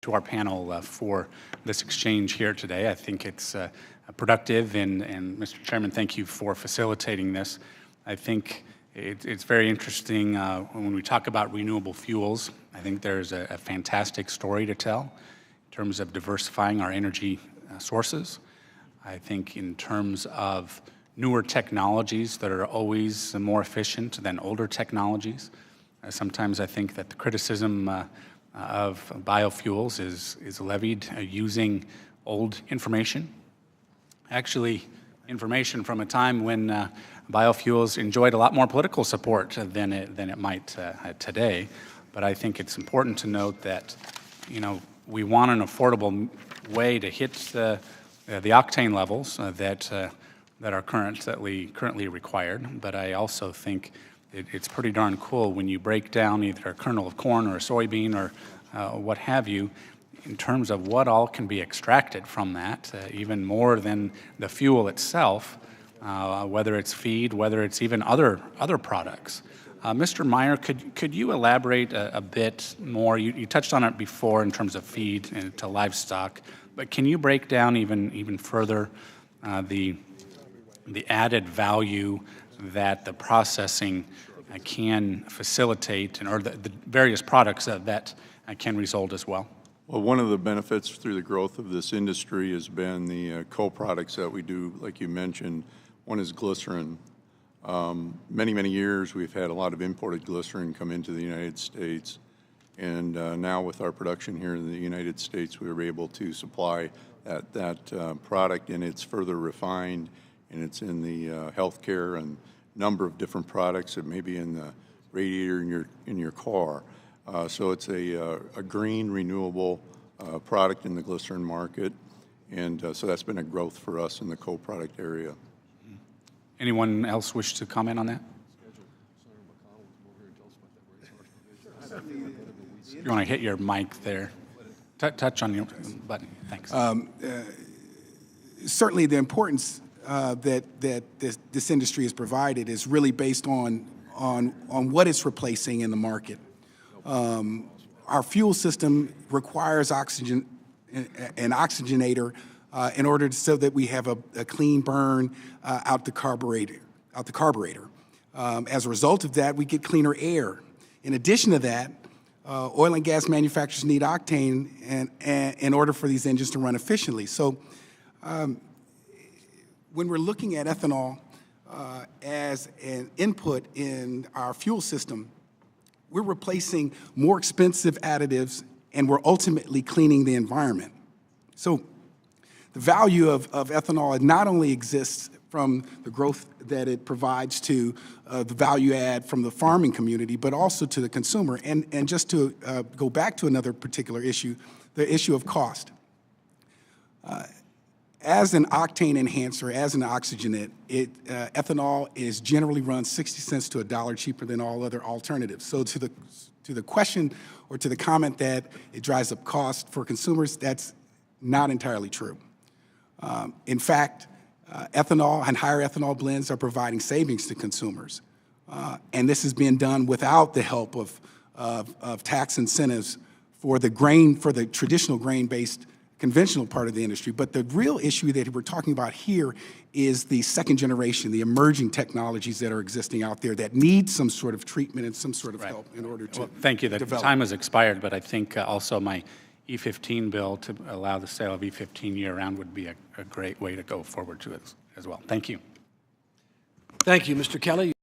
to our panel for this exchange here today. I think it's productive, and Mr. Chairman, thank you for facilitating this. I think it's very interesting when we talk about renewable fuels. I think there's a fantastic story to tell in terms of diversifying our energy sources. I think in terms of newer technologies that are always more efficient than older technologies. Sometimes I think that the criticism of biofuels is levied using old information. Actually, information from a time when biofuels enjoyed a lot more political support than it might today. But I think it's important to note that, we want an affordable way to hit the octane levels that are currently required. But I also think it's pretty darn cool when you break down either a kernel of corn or a soybean or what have you, in terms of what all can be extracted from that, even more than the fuel itself, whether it's feed, whether it's even other products. Mr. Meyer, could you elaborate a bit more? You touched on it before in terms of feed and to livestock, but can you break down even further the added value that the processing can facilitate, or the various products that can result as well? Well, one of the benefits through the growth of this industry has been the co-products that we do, like you mentioned. One is glycerin. Many years we've had a lot of imported glycerin come into the United States, and now with our production here in the United States, we were able to supply that product, and it's further refined, and it's in the healthcare and number of different products. It may be in the radiator in your car. So it's a green, renewable product in the glycerin market, and so that's been a growth for us in the co-product area. Anyone else wish to comment on that? You want to hit your mic there. Touch on your button. Thanks. Certainly the importance that this industry has provided is really based on what it's replacing in the market. Our fuel system requires oxygen, an oxygenator, in order so that we have a clean burn out the carburetor. As a result of that, we get cleaner air. In addition to that, oil and gas manufacturers need octane in order for these engines to run efficiently. So when we're looking at ethanol as an input in our fuel system, we're replacing more expensive additives, and we're ultimately cleaning the environment. So the value of ethanol not only exists from the growth that it provides to the value add from the farming community, but also to the consumer. And just to go back to another particular issue, the issue of cost. As an octane enhancer, as an oxygenate, ethanol is generally run 60 cents to $1 cheaper than all other alternatives. So to the question or to the comment that it drives up cost for consumers, that's not entirely true. In fact, ethanol and higher ethanol blends are providing savings to consumers. And this is being done without the help of tax incentives for the traditional grain-based conventional part of the industry. But the real issue that we're talking about here is the second generation, the emerging technologies that are existing out there that need some sort of treatment and some sort of help in order to thank you. The develop. Time has expired, but I think also my E15 bill to allow the sale of E15 year-round would be a great way to go forward to it as well. Thank you. Thank you, Mr. Kelly.